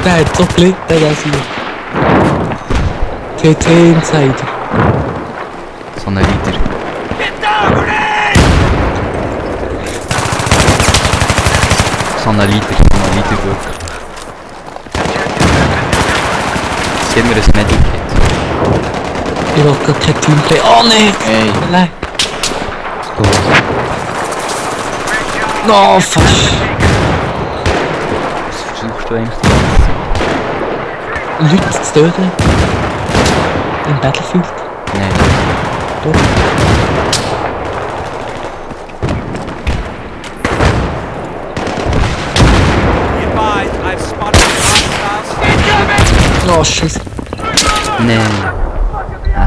Der hat so gelitten, der hier. TT Insider. So ein Leader. So ein Leader wirklich. Gib mir ein Medikit. Ich will gar kein Teamplay. Oh nein! Ey. Nein! No, fast! Was versuchst du eigentlich die ganze Zeit? Leute zu töten? Im Battlefield? Nein. Doch. Oh, Scheiße. Nein.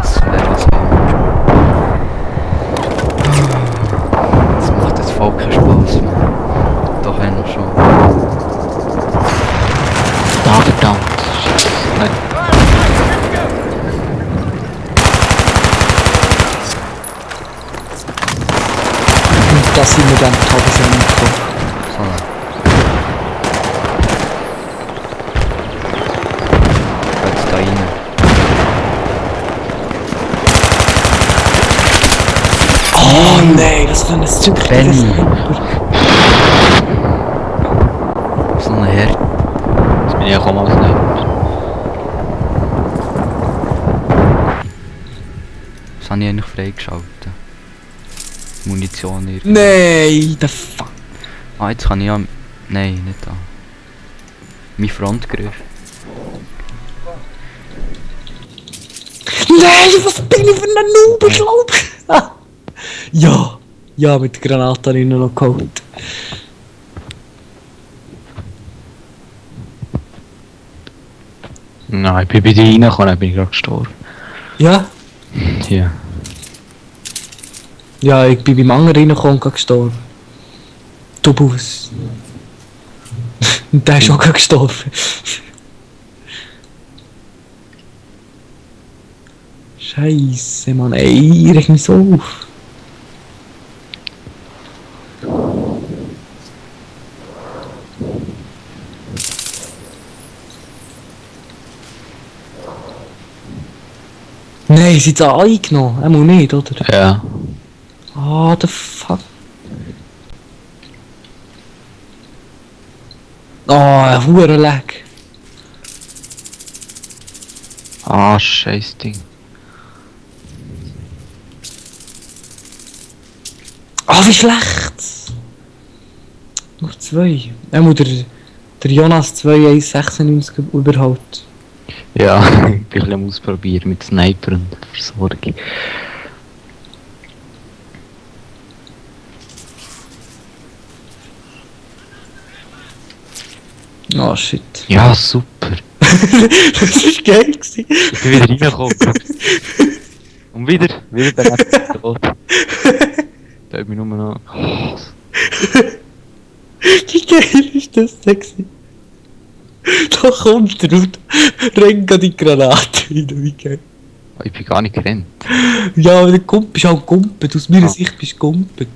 Es wäre was anderes. Das macht jetzt voll keinen Spaß mehr. Doch einer schon. Da, verdammt. Nein. Und das sind wir dann Tagesende gekommen. So. Jetzt da rein. Oh nein, das war ein Stück. Benny. So ein Herr. Das bin ich auch mal Sniper. Was habe ich eigentlich freigeschaltet? Munition irgendwie. Nein, der Fuck. Ah, jetzt kann ich ja... Nein, nicht da. Mein Frontgriff. Nein, was bin ich für ein Noob, ich glaub. Ja, ja, mit der Granate habe ich ihn noch geholt. Nein, ich bin bei dir reingekommen, dann bin ich gerade gestorben. Ja? Hier. Ja, ich bin beim anderen reingekommen und gerade gestorben. Du Bus. Und der ist auch gerade gestorben. Scheiße, Mann, ey, ich reg mich so auf. Nein, sie sind eingenommen. Er muss nicht, oder? Ja. Ah, the fuck. Oh, ein Hurenleck. Ah, scheiß Ding. Ah, wie schlecht. Noch 2. Er muss der Jonas 2,196 überhaupt. Ja, ich bin ein bisschen am Ausprobieren mit Sniper und Versorgung. Oh shit. Ja, super. Das war geil gewesen. Ich bin wieder reingekommen. Und wieder der letzte Tod. Da hat mich nur noch... Oh, Wie geil ist das gewesen? Da kommt er und rennt an die Granate rein, wie geil. ich bin gar nicht gerannt. Ja, aber der Kumpel ist auch gumpet, aus meiner Ah. Sicht bist du gumpet.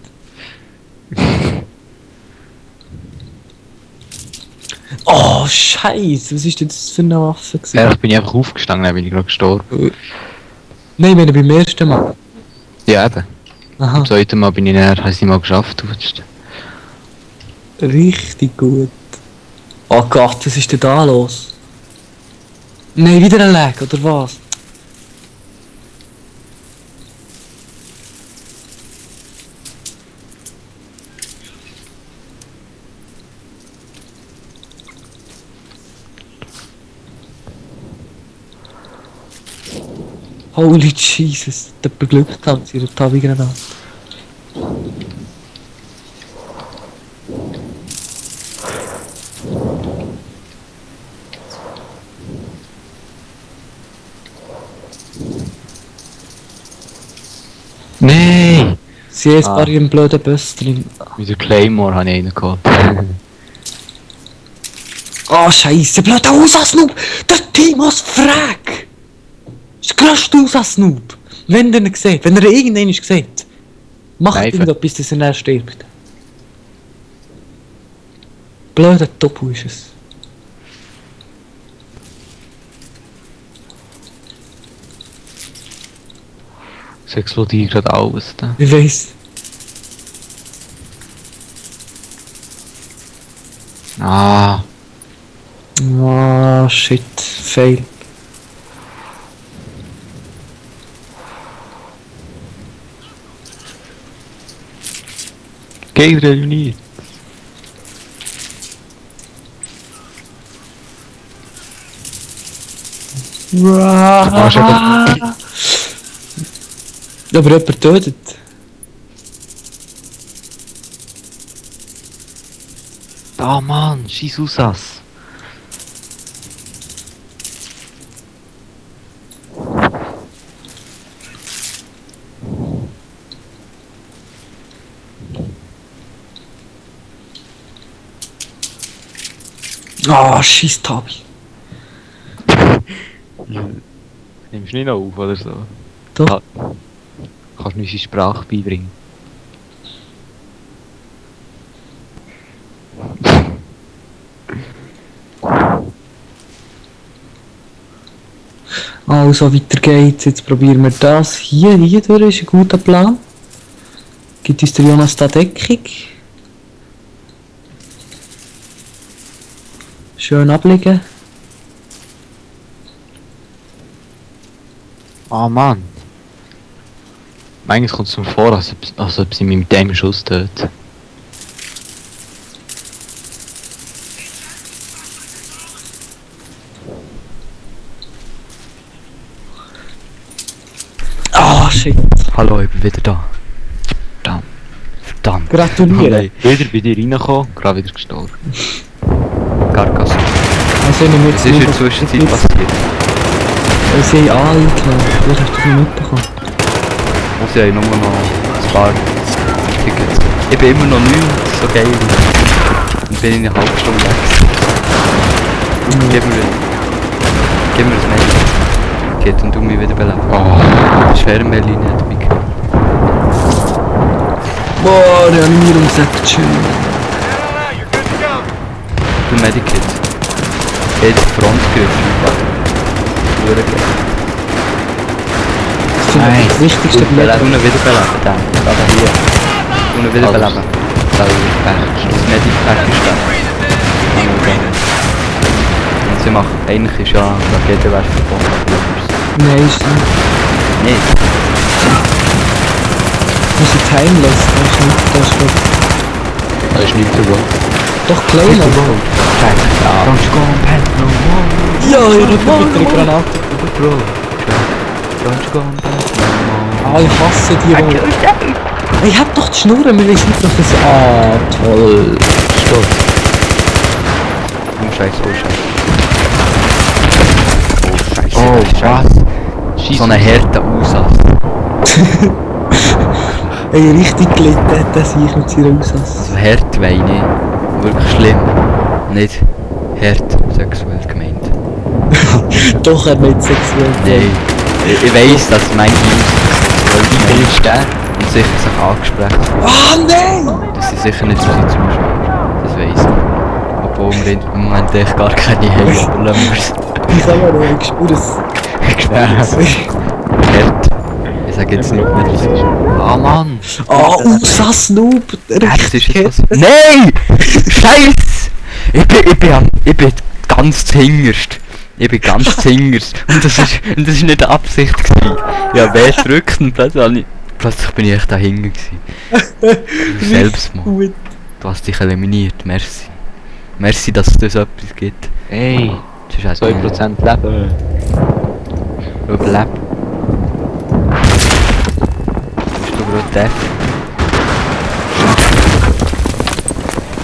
Oh, Scheiße, was ist denn das für eine Waffe gewesen? Ja, ich bin einfach aufgestanden, dann bin ich gerade gestorben. Nein, ich meine beim ersten Mal. Ja, eben. Aha, Am zweiten Mal bin ich näher, habe ich es nicht mal geschafft. richtig gut. Oh Gott, was ist denn da los? Nein, wieder ein Lag, oder was? Holy Jesus, der beglückt hat mit ihrer Tabi-Granate. Nein! Sie haben ein Ah. paar im blöden Bus drin. Mit der Claymore habe ich einen geholt. Oh Scheiße, blöder Ausassnoob! Der Timos Frag! Das ist der grösste Ausassnoob! Wenn er ihn sieht, wenn er irgendeinen sieht, macht Nein, irgendetwas, bis er näher stirbt. Blöder Topu ist es. Es explodiert gerade alles da. Ich weiss. Ah, Ah, shit. Fail. Gegner reuniert. Aber jemand tötet. Ah Mann, scheiß Usas. Ah, scheiß Tabi. Nimmst du nicht noch auf oder so? Doch. Ah, kannst du uns die Sprache beibringen? Also, weiter geht's. Jetzt probieren wir das. Hier durch ist ein guter Plan. Gibt uns der Jonas da Deckung. Schön ablegen. Ah Mann. Manchmal kommt es mir vor, als ob sie mich mit dem Schuss töten. Ah, shit. Hallo, ich bin wieder da. Verdammt. Verdammt. Gratuliere. Nein, wieder bei dir reingekommen, gerade wieder gestorben. Carcass. Also, ich nehme Was jetzt ist in der nur- Zwischenzeit jetzt- passiert? Sie haben alle eingeladen. Vielleicht hast du das nicht mitbekommen. Also, ich habe nur noch ein paar Tickets. Ich bin immer noch neu, so geil. Und bin in einer halben Stunde weg. Gib mir das Mail. Geht und du mich wieder beleben. Oh. Schwermehrlinie dabei. Boah, Reanimierungssektion. Du Medikit. Jeder Frontgriff. Würde gehen. Das finde ich das Wichtigste Du bei ihn wiederbeleben, dann. Gerade hier. Du ihn wiederbeleben. Das Medikpack ist da. Und sie machen, eigentlich ist ja Raketenwerfer verboten. Nein, ist nicht. Nicht? Muss ich timeless, das ist nicht das, was... Das ist nicht verboten. Doch, kleiner. Ja. Don't you go on pen no more. Ja, ich hab mit der Granate. Bro. Don't you go on pen no more. Ah, ich hasse die Rolle. Ich hab doch die Schnurren, wir wissen nicht, dass das... Ah, toll. Stopp. Oh Scheiße, oh Scheiße. Oh Scheiße. Was? So eine harte Aussatz. Ey, richtig gelitten hat er sich mit seiner Aussatz. So hart weine. Wirklich schlimm. Nicht hart sexuell gemeint. Doch, er meint sexuell. Nein. Ich weiss, dass manche sexuell gemeint ist und sicher sich angesprochen fühlen. Ah, nein! Das sind sicher nicht unsere Zuschauer. Das weiss ich. Obwohl wir im Moment echt gar keine haben, aber lassen wir es. Ich kann ja nicht, ich spüre es. Ich spüre es. Hart. Ich sag jetzt nicht mehr, was es ist. Ah Mann! Ah, Aussatz-Noob! Das ist jetzt was. Nein! Scheiße! Ich bin ganz zuhinterst. Ich bin ganz zuhinterst. Und das ist nicht Absicht gewesen. Ja, wer drückt und plötzlich bin ich echt dahinter gewesen. Du Selbstmord. Gut. Du hast dich eliminiert, merci. Merci, dass es das etwas gibt. Ey, 2% Leben. Überlebt. Bist du gerade deaf?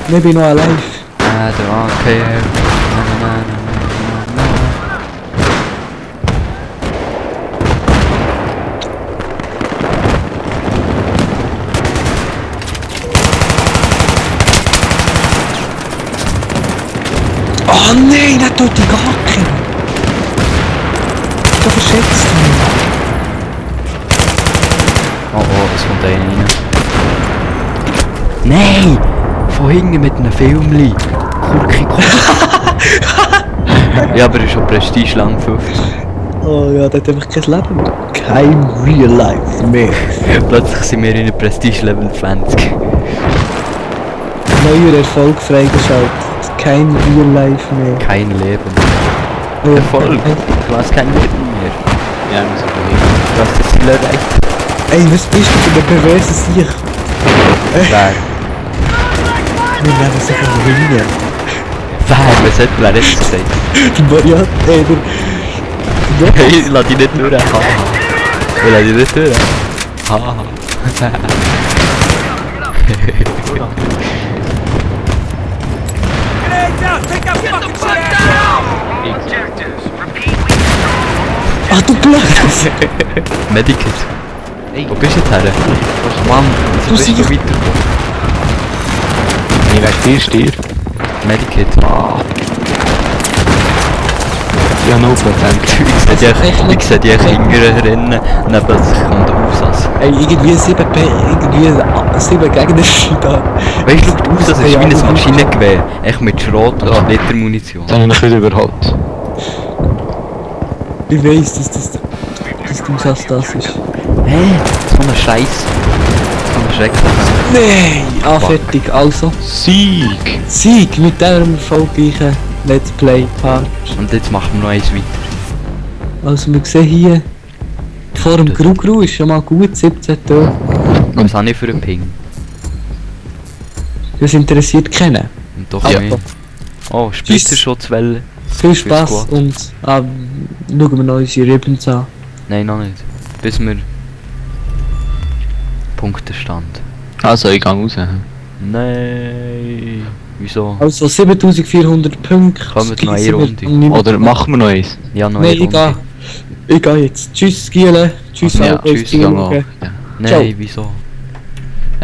Ich bin noch alive. I don't care. Na, na, na, na, na, na. Oh nein, er tut die gar keinen. Du verschätzt mich. Oh, es kommt einer rein. Nein! Von hinten mit einem Filmli. Kurki. Ja, aber ist schon Prestige lang 50. Oh ja, der hat einfach kein Leben mehr. Kein Real Life mehr. Plötzlich sind wir in Prestige-Level 20. Neuer Erfolg freigeschaltet. Kein Real Life mehr. Kein Leben. Oh, Erfolg. Du hast kein Leben mehr. Ja, wir sind Du hast das Ziel erreicht. Ey, was bist du für ein perverses Sieg? Wer? Wir nehmen sich an Ringen. Was hat wer jetzt gesagt? Ja, ey, der... Hey, lass dich nicht durch. Haha. Ich lass dich nicht durch. Haha. Ach du Blöd! Medikit. Ey. Wo bist du jetzt her? Mann, Du wieso bist du siehst- weitergekommen? Nee, wer stier? Medikit. Ja, 0%. Ich sehe die Kinder rennen und dann plötzlich kommt der Aufsatz. Ey, irgendwie 7 Gegner sind da. Weißt du, der Aufsatz ist wie ein Maschinengewehr. Echt mit Schrot und Splittermunition. Dann habe ich wieder überholt. Ich weiss, dass du sagst, das ist. Hä? So ein Scheiß. So ein schrecklicher. Nein! Ah, Fuck. fertig. Also, Sieg! Sieg mit diesem erfolgreichen Let's Play Part. Und jetzt machen wir noch eins weiter. Also, wir sehen hier, vor dem Gru ist schon mal gut, 17 Tage. Was habe ich für einen Ping? Das interessiert keinen. Und doch Ja. nicht. Oh, Splitterschutzwelle. Viel Für Spaß Squad. und schauen wir noch unsere Ribbons an. Nein, noch nicht. Bis wir... Punktestand. Also, ich gehe raus. Nein. Wieso? Also 7400 Punkte. Kommen wir noch eine 7 Runde? Oder machen wir noch eins? Ja, noch Nein, eine ich gehe. Runde. Ich gehe jetzt. Tschüss, Giele. Tschüss, Ja, Albert, tschüss, Giele. Gang auch. Ja. Nein, wieso?